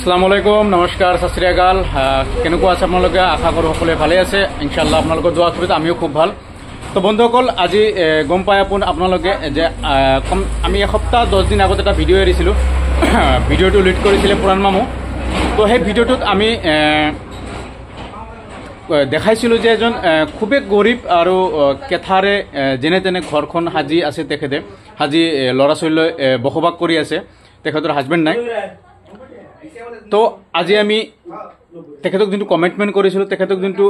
আসসালামু আলাইকুম, নমস্কাৰ, সত শ্ৰী আকাল। কেনেকুৱা আছে আপোনালোকে? আশা কৰোঁ সকলোৱে ভালে আছে। ইনশাআল্লাহ আপোনালোকৰ দোৱা কৰিত আমিও খুব ভাল। তো বন্ধুসকল, আজি গম পাই আপোনালোকে যে আমি এসপ্তাহ 10 দিন আগত এটা ভিডিঅ' এৰিছিলোঁ। ভিডিঅ'টো লিড কৰিছিলে পুৰাণ মামু। তো সেই ভিডিঅ'টোত আমি দেখাইছিলোঁ যে এজন খুবেই গৰীব আৰু কেথাৰে যেনে তেনে ঘৰখন সাজি আছে। তেখেতে সাজি ল'ৰা ছোৱালীলৈ বসবাস কৰি আছে। তেখেতৰ হাজবেণ্ড নাই। তো আজি আমি তেখেতক যোনটো কমিটমেণ্ট কৰিছিলোঁ, তেখেতক যোনটো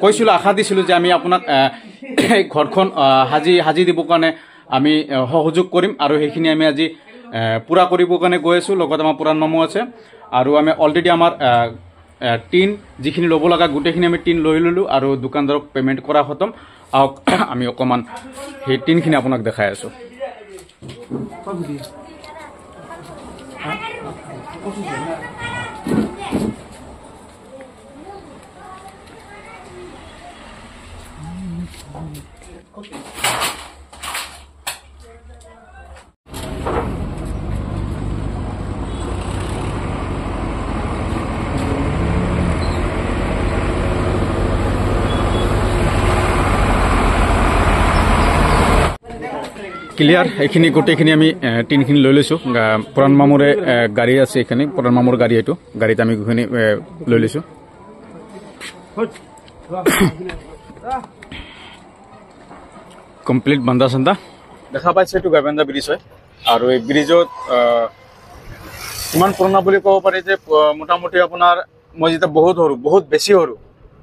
কৈছিলোঁ, আশা দিছিলোঁ যে আমি আপোনাক এই ঘৰখন সাজি দিবৰ কাৰণে আমি সহযোগ কৰিম, আৰু সেইখিনি আমি আজি পূৰা কৰিবৰ কাৰণে গৈ আছোঁ। লগত আমাৰ পুৰাণ মামু আছে, আৰু আমি অলৰেডি আমাৰ টিন যিখিনি ল'ব লগা গোটেইখিনি আমি টিন লৈ ল'লোঁ, আৰু দোকানদাৰক পে'মেণ্ট কৰা খতম। আহক আমি অকণমান সেই টিনখিনি আপোনাক দেখাই আছোঁ। ক্লিয়াৰ, এইখিনি গোটেইখিনি আমি টিনখিনি লৈ লৈছোঁ। পুৰাণ মামুৰে গাড়ী আছে, এইখিনি পুৰাণ মামুৰ গাড়ী। এইটো গাড়ীত আমি গোটেইখিনি লৈ লৈছোঁ। কমপ্লিট বান্ধা চান্ধা দেখা পাইছে। এইটো গাইবান্ধা ব্ৰিজ হয়, আৰু এই ব্ৰিজত ইমান পুৰণা বুলি ক'ব পাৰি যে মোটামুটি আপোনাৰ মই যেতিয়া বহুত বেছি সৰু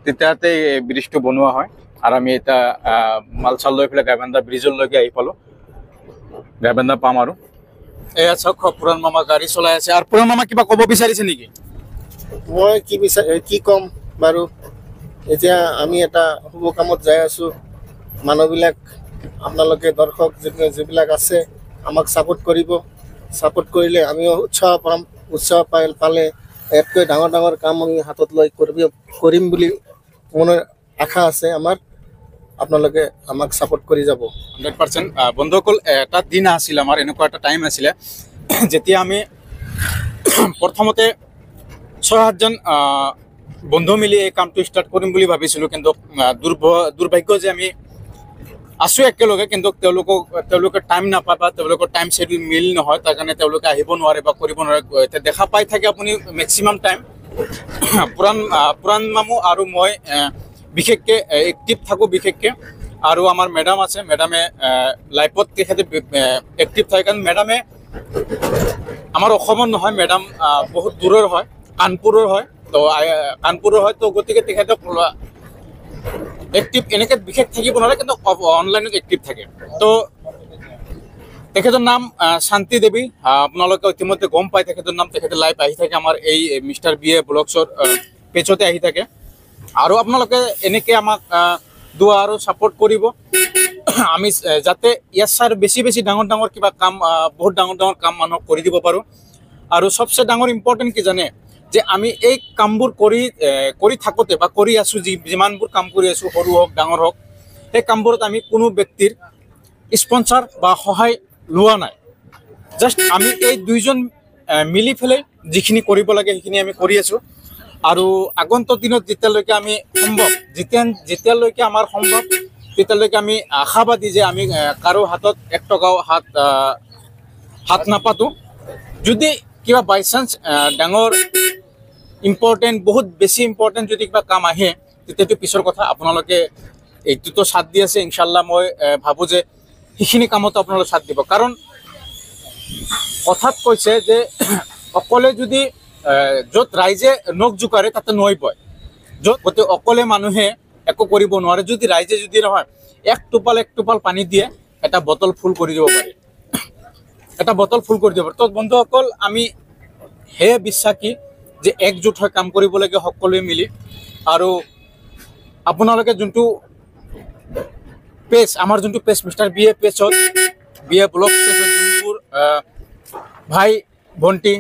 তেতিয়াতে এই ব্ৰিজটো বনোৱা হয়। আৰু আমি এতিয়া মাল চাল লৈ পেলাই গাইবান্ধা ব্ৰিজলৈকে আহি পালোঁ। গাইবান্ধা পাম আৰু এয়া চাওক, পুৰাণ মামা গাড়ী চলাই আছে। আৰু পুৰাণ মামা কিবা ক'ব বিচাৰিছে নেকি? মই কি ক'ম বাৰু, এতিয়া আমি এটা শুভ কামত যাই আছোঁ। মানুহবিলাক, আপোনালোকে দৰ্শক যিবিলাক আছে, আমাক ছাপোৰ্ট কৰিব। ছাপোৰ্ট কৰিলে আমিও উৎসাহ পাম। উৎসাহ পালে ইয়াতকৈ ডাঙৰ কাম আমি হাতত লৈ কৰিম বুলি মনৰ আশা আছে আমাৰ। আপোনালোকে আমাক ছাপোৰ্ট কৰি যাব 100%। বন্ধুসকল, এটা দিন আছিল আমাৰ, এনেকুৱা এটা টাইম আছিলে যেতিয়া আমি প্ৰথমতে 6-7 জন বন্ধু মিলি এই কামটো ষ্টাৰ্ট কৰিম বুলি ভাবিছিলোঁ। কিন্তু দুৰ্ভাগ্য যে আমি আছোঁ একেলগে, কিন্তু তেওঁলোকে টাইম নাপায় বা তেওঁলোকৰ টাইম শ্বেডিউল মিল নহয়। তাৰ কাৰণে তেওঁলোকে আহিব নোৱাৰে বা কৰিব নোৱাৰে। এতিয়া দেখা পাই থাকে আপুনি মেক্সিমাম টাইম পুৰাণ মামু আৰু মই বিশেষকৈ এক্টিভ থাকোঁ বিশেষকৈ। আৰু আমাৰ মেডাম আছে, মেডামে লাইফত তেখেতে এক্টিভ থাকে। কাৰণ মেডামে আমাৰ অসমৰ নহয়, মেডাম বহুত দূৰৰ হয়, কানপুৰৰ হয়। তো গতিকে তেখেতক এক্টিভ এনেকৈ বিশেষ থাকিব নোৱাৰে, কিন্তু অনলাইনত এক্টিভ থাকে। তো তেখেতৰ নাম শান্তি দেৱী। আপোনালোকে ইতিমধ্যে গম পায় তেখেতৰ নাম। তেখেতে লাইভ আহি থাকে আমাৰ এই মিষ্টাৰ বি এ ব্লগছৰ পেজতে আহি থাকে। আৰু আপোনালোকে এনেকৈ আমাক দোৱা আৰু ছাপোৰ্ট কৰিব, আমি যাতে ইয়াৰ চাই বেছি ডাঙৰ কিবা কাম, বহুত ডাঙৰ কাম মানুহক কৰি দিব পাৰোঁ। আৰু চবচে ডাঙৰ ইম্পৰ্টেণ্ট কি জানে, যে আমি এই কামবোৰ কৰি থাকোঁতে বা কৰি আছোঁ, যিমানবোৰ কাম কৰি আছোঁ, সৰু হওক ডাঙৰ হওক, সেই কামবোৰত আমি কোনো ব্যক্তিৰ স্পনচাৰ বা সহায় লোৱা নাই। জাষ্ট আমি এই দুইজন মিলি পেলাই যিখিনি কৰিব লাগে সেইখিনি আমি কৰি আছোঁ। আৰু আগন্তুক দিনত যেতিয়ালৈকে আমি যেতিয়ালৈকে আমাৰ সম্ভৱ, তেতিয়ালৈকে আমি আশাবাদী যে আমি কাৰো হাতত 1 টকাও হাত নাপাতোঁ। যদি কিবা বাই চান্স ডাঙৰ ইম্পৰ্টেণ্ট, বহুত বেছি ইম্পৰ্টেণ্ট যদি কিবা কাম আহে, তেতিয়াতো পিছৰ কথা। আপোনালোকে এইটোতো সাথ দি আছে, ইনশাল্লাহ মই ভাবোঁ যে সেইখিনি কামতো আপোনালোকে সাথ দিব। কাৰণ কথাত কৈছে যে অকলে যদি য'ত ৰাইজে নখ জোকাৰে তাতে নৈ বয়। গতিকে অকলে মানুহে একো কৰিব নোৱাৰে। যদি ৰাইজে যদি নহয় এক টোপাল পানী দিয়ে, এটা বটল ফুল কৰি দিব পাৰে, তো বন্ধুসকল, আমি সেয়ে বিশ্বাসী যে একজোট হৈ কাম কৰিব লাগে সকলোৱে মিলি। আৰু আপোনালোকে যোনটো পেজ, আমাৰ যোনটো পেজ মিষ্টাৰ বি এ পেজত, বি এ ব্লগ পেজত যোনবোৰ ভাই ভণ্টি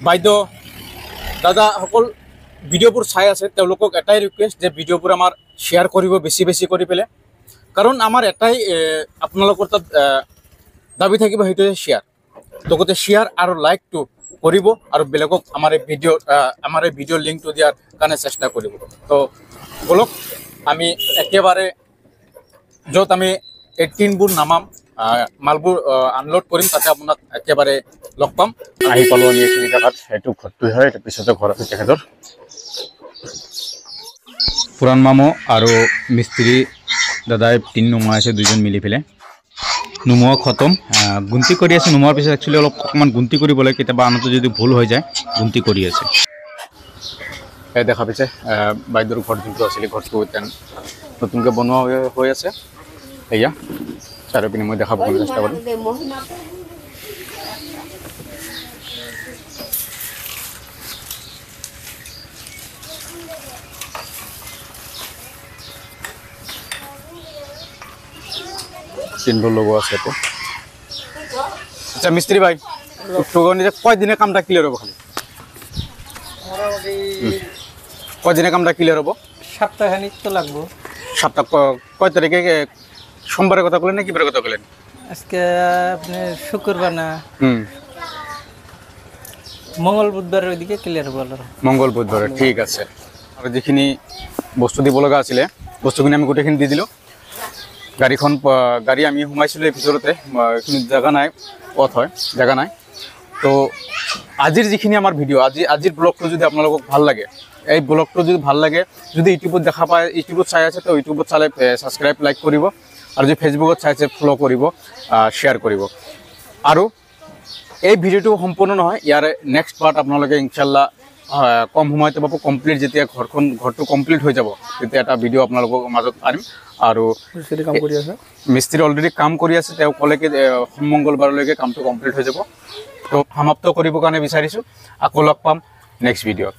বাইদেউ দাদা সকল ভিডিঅ'বোৰ চাই আছে, তেওঁলোকক এটাই ৰিকুৱেষ্ট যে ভিডিঅ'বোৰ আমাৰ শ্বেয়াৰ কৰিব বেছি কৰি পেলাই। কাৰণ আমাৰ এটাই আপোনালোকৰ তাত দাবী থাকিব, সেইটোৱে শ্বেয়াৰ। লগতে শ্বেয়াৰ আৰু লাইকটো কৰিব আৰু বেলেগক আমাৰ এই ভিডিঅ' লিংকটো দিয়াৰ কাৰণে চেষ্টা কৰিব তো বলক আমি একেবাৰে য'ত আমি এই টিনবোৰ নামাম মালবোৰ আনলোড কৰিম তাতে আপোনাক একেবাৰে লগ পাম আহি পালোঁ আমি এইখিনি জেগাত এইটো ঘৰটোৱে হয় তাৰ পিছতে ঘৰ আছে তেখেতৰ পুৰাণ মামু আৰু মিস্ত্ৰী দাদাই টিন নুমাইছে দুইজন মিলি পেলাই নুমোৱা খতম গুন্তি কৰি আছে নুমোৱাৰ পিছত একচুৱেলি অলপ অকণমান গুন্তি কৰিব লাগে কেতিয়াবা আনতো যদি ভুল হৈ যায় গুন্তি কৰি আছে এই দেখা পাইছে বাইদেউৰ ঘৰ যোনটো আছিলে ঘৰটো এতিয়া নতুনকৈ বনোৱা হৈ আছে এয়া চাৰিওপিনে মই দেখাবলৈ চেষ্টা কৰিম টিনবোৰ লগোৱা আছে ইয়াতে আচ্ছা মিস্ত্ৰী ভাই কয়দিনে কামটা ক্লিয়াৰ হ'ব খালি কয়দিনে কামটা ক্লিয়াৰ হ'ব সপ্তাহখানিক তো লাগবো সপ্তাহ কয় তারিখে সোমবারের কথা বলেন না কি কথা বলেন আজকে আপনি শুক্রবার না মঙ্গল বুধবার ওইদিকে ক্লিয়ার হবো মঙ্গল বুধবার ঠিক আছে আর যিখিনি বস্তু দিব লগা আছিলে বস্তুখিনি আমি গোটেইখিনি দি দিলোঁ গাড়ী আমি সোমাইছিলোঁ এই ভিতৰতে এইখিনি জেগা নাই পথ হয় জেগা নাই তো আজিৰ যিখিনি আমাৰ ভিডিঅ' আজিৰ ব্লগটো যদি আপোনালোকক ভাল লাগে এই ব্লগটো যদি ভাল লাগে যদি ইউটিউবত দেখা পায় ইউটিউবত চাই আছে তো ইউটিউবত চালে ছাবস্ক্ৰাইব লাইক কৰিব আৰু যদি ফেচবুকত চাই আছে ফ'ল' কৰিব শ্বেয়াৰ কৰিব আৰু এই ভিডিঅ'টো সম্পূৰ্ণ নহয় ইয়াৰে নেক্সট পাৰ্ট আপোনালোকে ইনশাল্লাহ কম সময়তে পাব কমপ্লিট যেতিয়া ঘৰটো কমপ্লিট হৈ যাব তেতিয়া এটা ভিডিঅ' আপোনালোকৰ মাজত আনিম আৰু মিস্ত্ৰী অলৰেডি কাম কৰি আছে তেওঁ ক'লে কি মংগলবাৰলৈকে কামটো কমপ্লিট হৈ যাব তো সমাপ্ত কৰিবৰ কাৰণে বিচাৰিছোঁ আকৌ লগ পাম নেক্সট ভিডিঅ'ত